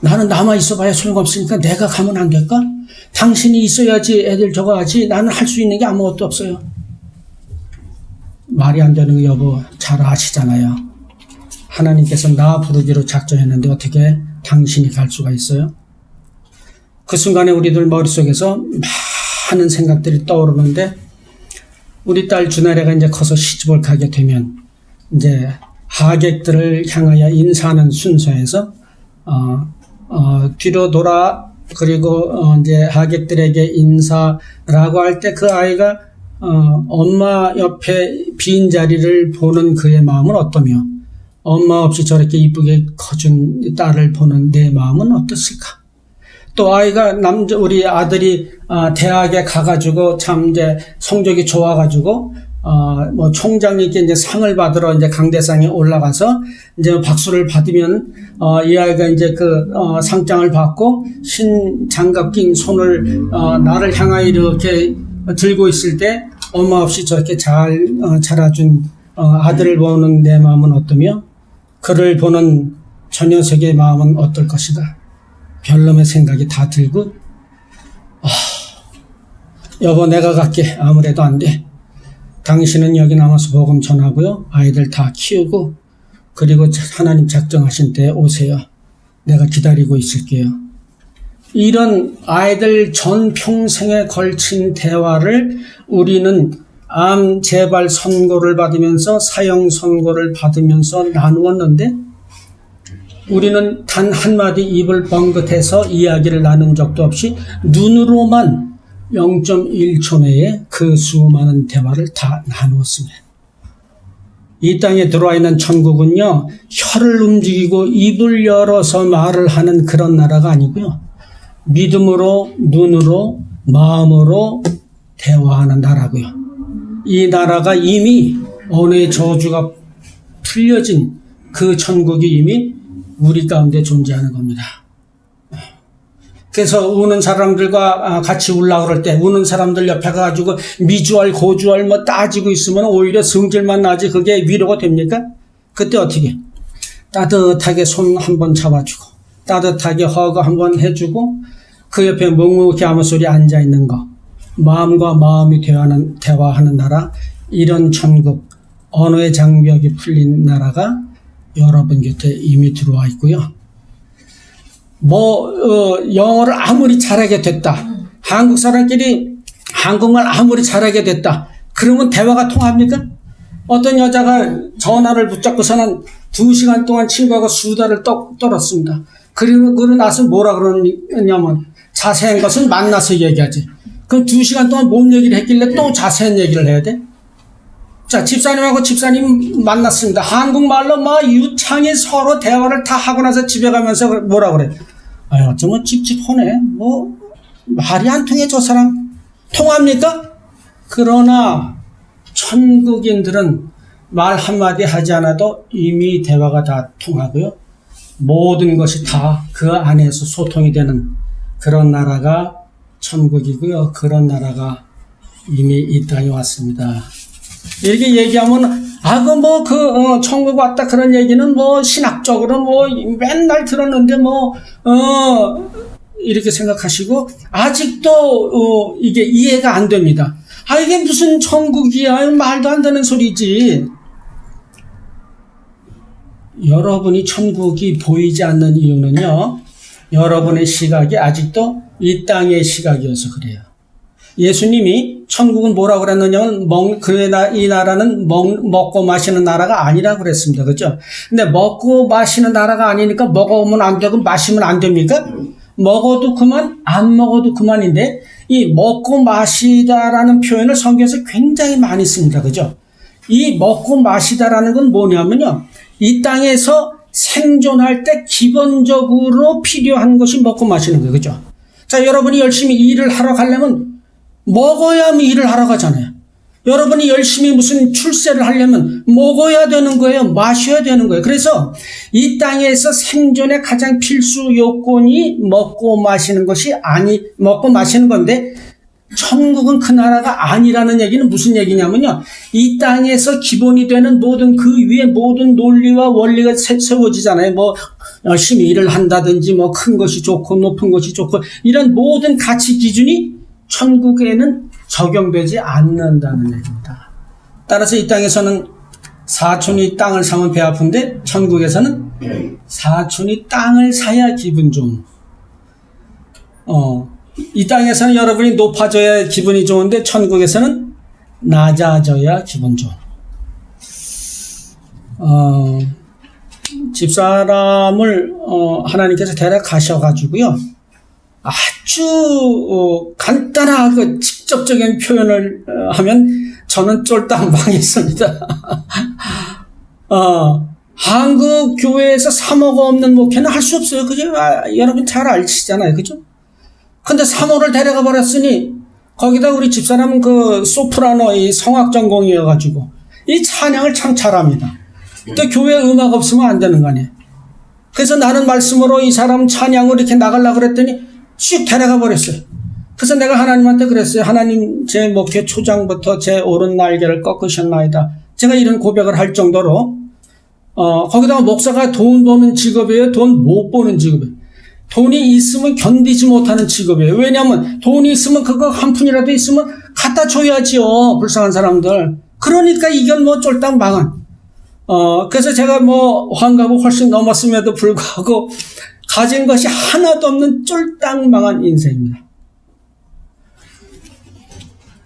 나는 남아 있어봐야 소용없으니까 내가 가면 안 될까? 당신이 있어야지 애들 저거 하지. 나는 할 수 있는 게 아무것도 없어요. 말이 안 되는 거 여보 잘 아시잖아요. 하나님께서 나 부르기로 작정했는데 어떻게 당신이 갈 수가 있어요? 그 순간에 우리들 머릿속에서 많은 생각들이 떠오르는데, 우리 딸 주나래가 이제 커서 시집을 가게 되면 이제 하객들을 향하여 인사하는 순서에서 뒤로 돌아, 그리고 이제 하객들에게 인사라고 할 때 그 아이가 엄마 옆에 빈 자리를 보는 그의 마음은 어떠며, 엄마 없이 저렇게 이쁘게 커준 딸을 보는 내 마음은 어떻을까? 또 아이가 우리 아들이 대학에 가가지고 참 이제 성적이 좋아가지고 총장님께 이제 상을 받으러 이제 강대상에 올라가서 이제 박수를 받으면 이 아이가 이제 상장을 받고 흰 장갑 낀 손을 나를 향하여 이렇게 들고 있을 때 엄마 없이 저렇게 잘 자라준 아들을 보는 내 마음은 어떠며, 그를 보는 저 녀석의 마음은 어떨 것이다. 별놈의 생각이 다 들고, 여보 내가 갈게. 아무래도 안 돼. 당신은 여기 남아서 복음 전하고요. 아이들 다 키우고, 그리고 하나님 작정하신 때 오세요. 내가 기다리고 있을게요. 이런 아이들 전 평생에 걸친 대화를 우리는 암 재발 선고를 받으면서 사형 선고를 받으면서 나누었는데, 우리는 단 한마디 입을 뻥긋해서 이야기를 나눈 적도 없이 눈으로만 0.1초 내에 그 수많은 대화를 다 나누었습니다. 이 땅에 들어와 있는 천국은요, 혀를 움직이고 입을 열어서 말을 하는 그런 나라가 아니고요. 믿음으로, 눈으로, 마음으로 대화하는 나라고요. 이 나라가 이미 언어의 저주가 풀려진 그 천국이 이미 우리 가운데 존재하는 겁니다. 그래서 우는 사람들과 같이 울라 그럴 때 우는 사람들 옆에 가가지고 미주알 고주알 뭐 따지고 있으면 오히려 성질만 나지 그게 위로가 됩니까? 그때 어떻게? 따뜻하게 손 한번 잡아주고 따뜻하게 허그 한번 해주고 그 옆에 묵묵히 아무 소리 앉아있는 거, 마음과 마음이 대화하는 나라, 이런 천국, 언어의 장벽이 풀린 나라가 여러분 곁에 이미 들어와 있고요. 영어를 아무리 잘하게 됐다. 한국 사람끼리 한국말 아무리 잘하게 됐다. 그러면 대화가 통합니까? 어떤 여자가 전화를 붙잡고서는 2시간 동안 친구하고 수다를 떨었습니다. 그리고 나서 뭐라 그러냐면 자세한 것은 만나서 얘기하지. 그럼 2시간 동안 뭔 얘기를 했길래 또 자세한 얘기를 해야 돼? 자, 집사님하고 집사님 만났습니다. 한국말로 막 유창히 서로 대화를 다 하고 나서 집에 가면서 뭐라 그래? 아유, 어쩌면 찝찝하네. 말이 안 통해, 저 사람. 통합니까? 그러나, 천국인들은 말 한마디 하지 않아도 이미 대화가 다 통하고요. 모든 것이 다 그 안에서 소통이 되는 그런 나라가 천국이고요. 그런 나라가 이미 이 땅에 왔습니다. 이렇게 얘기하면, 천국 왔다 그런 얘기는 신학적으로 맨날 들었는데 이렇게 생각하시고, 아직도, 이게 이해가 안 됩니다. 이게 무슨 천국이야? 말도 안 되는 소리지. 여러분이 천국이 보이지 않는 이유는요, 여러분의 시각이 아직도 이 땅의 시각이어서 그래요. 예수님이 천국은 뭐라고 그랬느냐면 이 나라는 먹고 마시는 나라가 아니라고 그랬습니다. 그렇죠? 근데 먹고 마시는 나라가 아니니까 먹으면 안 되고 마시면 안 됩니까? 먹어도 그만, 안 먹어도 그만인데 이 먹고 마시다라는 표현을 성경에서 굉장히 많이 씁니다. 그렇죠? 이 먹고 마시다라는 건 뭐냐면요. 이 땅에서 생존할 때 기본적으로 필요한 것이 먹고 마시는 거예요. 그렇죠? 자, 여러분이 열심히 일을 하러 가려면 먹어야 일을 하러 가잖아요. 여러분이 열심히 무슨 출세를 하려면 먹어야 되는 거예요. 마셔야 되는 거예요. 그래서 이 땅에서 생존의 가장 필수 요건이 먹고 마시는 건데 천국은 그 나라가 아니라는 얘기는 무슨 얘기냐면요. 이 땅에서 기본이 되는 모든 그 위에 모든 논리와 원리가 세워지잖아요. 열심히 일을 한다든지 큰 것이 좋고 높은 것이 좋고 이런 모든 가치 기준이 천국에는 적용되지 않는다는 얘기입니다. 따라서 이 땅에서는 사촌이 땅을 사면 배 아픈데 천국에서는 사촌이 땅을 사야 기분 좋은. 이 땅에서는 여러분이 높아져야 기분이 좋은데 천국에서는 낮아져야 기분 좋은. 집사람을 하나님께서 데려가셔가지고요. 아주 간단하고 직접적인 표현을 하면 저는 쫄딱 망했습니다. 한국 교회에서 사모가 없는 목회는 할 수 없어요. 그죠? 여러분 잘 아시잖아요. 그죠? 근데 사모를 데려가 버렸으니 거기다 우리 집사람은 소프라노 이 성악 전공이어가지고 이 찬양을 참 잘합니다. 또 교회 음악 없으면 안 되는 거 아니에요. 그래서 나는 말씀으로 이 사람 찬양을 이렇게 나가려고 그랬더니 쭉 데려가 버렸어요. 그래서 내가 하나님한테 그랬어요. 하나님, 제 목회 초장부터 제 오른 날개를 꺾으셨나이다. 제가 이런 고백을 할 정도로 거기다가 목사가 돈 버는 직업이에요. 돈 못 버는 직업이에요. 돈이 있으면 견디지 못하는 직업이에요. 왜냐하면 돈이 있으면 그거 한 푼이라도 있으면 갖다 줘야지요. 불쌍한 사람들. 그러니까 이건 쫄딱 망한. 그래서 제가 환갑을 훨씬 넘었음에도 불구하고 가진 것이 하나도 없는 쫄딱 망한 인생입니다.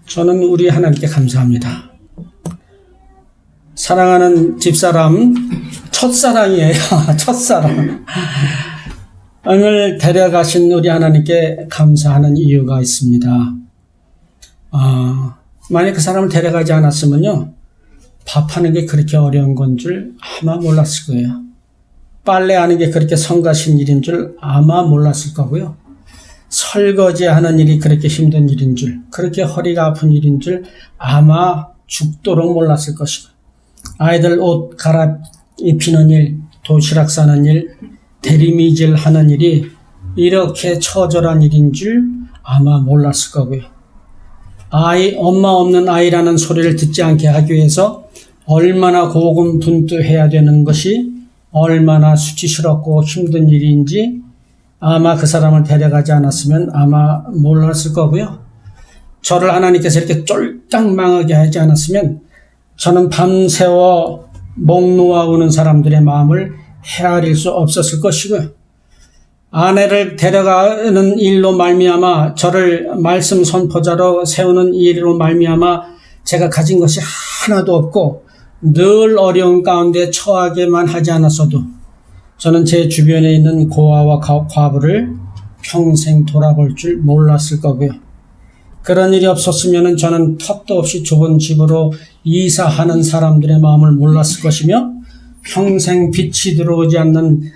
저는 우리 하나님께 감사합니다. 사랑하는 집사람, 첫사랑이에요. 첫사랑. 오늘 데려가신 우리 하나님께 감사하는 이유가 있습니다. 만약 그 사람을 데려가지 않았으면요, 밥하는 게 그렇게 어려운 건 줄 아마 몰랐을 거예요. 빨래하는 게 그렇게 성가신 일인 줄 아마 몰랐을 거고요. 설거지하는 일이 그렇게 힘든 일인 줄, 그렇게 허리가 아픈 일인 줄 아마 죽도록 몰랐을 것이고, 아이들 옷 갈아입히는 일, 도시락 싸는 일, 대리미질 하는 일이 이렇게 처절한 일인 줄 아마 몰랐을 거고요. 엄마 없는 아이라는 소리를 듣지 않게 하기 위해서 얼마나 고군분투해야 되는 것이 얼마나 수치스럽고 힘든 일인지 아마 그 사람을 데려가지 않았으면 아마 몰랐을 거고요. 저를 하나님께서 이렇게 쫄딱 망하게 하지 않았으면 저는 밤새워 목 놓아오는 사람들의 마음을 헤아릴 수 없었을 것이고요. 아내를 데려가는 일로 말미암아 저를 말씀 선포자로 세우는 일로 말미암아 제가 가진 것이 하나도 없고 늘 어려운 가운데 처하게만 하지 않았어도 저는 제 주변에 있는 고아와 과부를 평생 돌아볼 줄 몰랐을 거고요. 그런 일이 없었으면 저는 턱도 없이 좁은 집으로 이사하는 사람들의 마음을 몰랐을 것이며 평생 빛이 들어오지 않는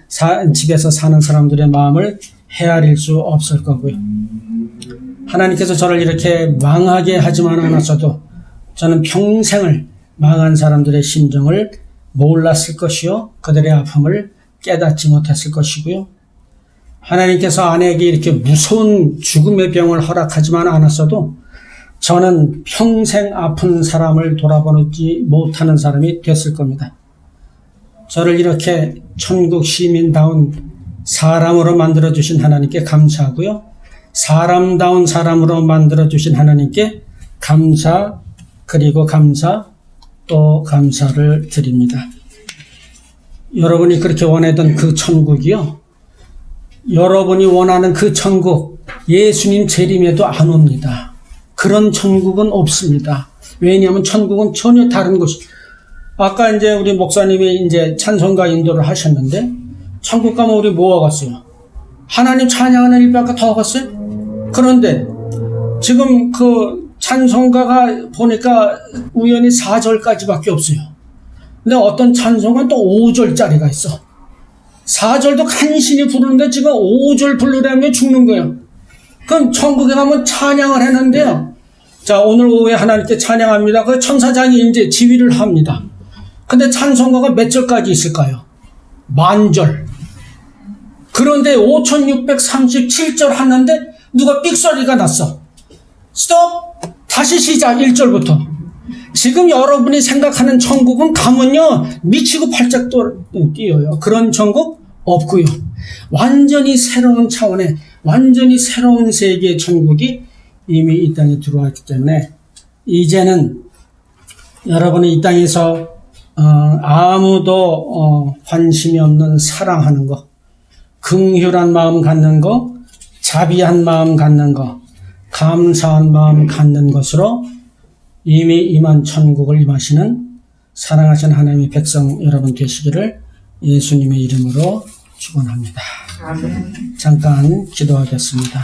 집에서 사는 사람들의 마음을 헤아릴 수 없을 거고요. 하나님께서 저를 이렇게 망하게 하지만 않았어도 저는 평생을 망한 사람들의 심정을 몰랐을 것이요, 그들의 아픔을 깨닫지 못했을 것이고요. 하나님께서 아내에게 이렇게 무서운 죽음의 병을 허락하지만 않았어도 저는 평생 아픈 사람을 돌아보지 못하는 사람이 됐을 겁니다. 저를 이렇게 천국 시민다운 사람으로 만들어주신 하나님께 감사하고요. 사람다운 사람으로 만들어주신 하나님께 감사, 그리고 감사, 또 감사를 드립니다. 여러분이 그렇게 원하던 그 천국이요, 여러분이 원하는 그 천국, 예수님 재림에도 안 옵니다. 그런 천국은 없습니다. 왜냐하면 천국은 전혀 다른 곳이. 아까 이제 우리 목사님이 이제 찬송가 인도를 하셨는데, 천국 가면 우리 뭐 하겠어요? 하나님 찬양하는 일밖에 더 하겠어요? 그런데 지금 그 찬송가가 보니까 우연히 4절까지밖에 없어요. 근데 어떤 찬송은 또 5절짜리가 있어. 4절도 간신히 부르는데 지금 5절 부르려면 죽는 거예요. 그럼 천국에 가면 찬양을 했는데요. 자, 오늘 오후에 하나님께 찬양합니다. 그 천사장이 이제 지휘를 합니다. 근데 찬송가가 몇 절까지 있을까요? 10,000절. 그런데 5637절 하는데 누가 삑소리가 났어. 스톱! 다시 시작. 1절부터. 지금 여러분이 생각하는 천국은 가면요 미치고 팔짝 뛰어요. 그런 천국 없고요. 완전히 새로운 차원의, 완전히 새로운 세계의 천국이 이미 이 땅에 들어왔기 때문에 이제는 여러분이 이 땅에서 아무도 관심이 없는 사랑하는 거, 긍휼한 마음 갖는 거, 자비한 마음 갖는 거, 감사한 마음 갖는 것으로 이미 임한 천국을 임하시는 사랑하신 하나님의 백성 여러분 되시기를 예수님의 이름으로 축원합니다. 잠깐 기도하겠습니다.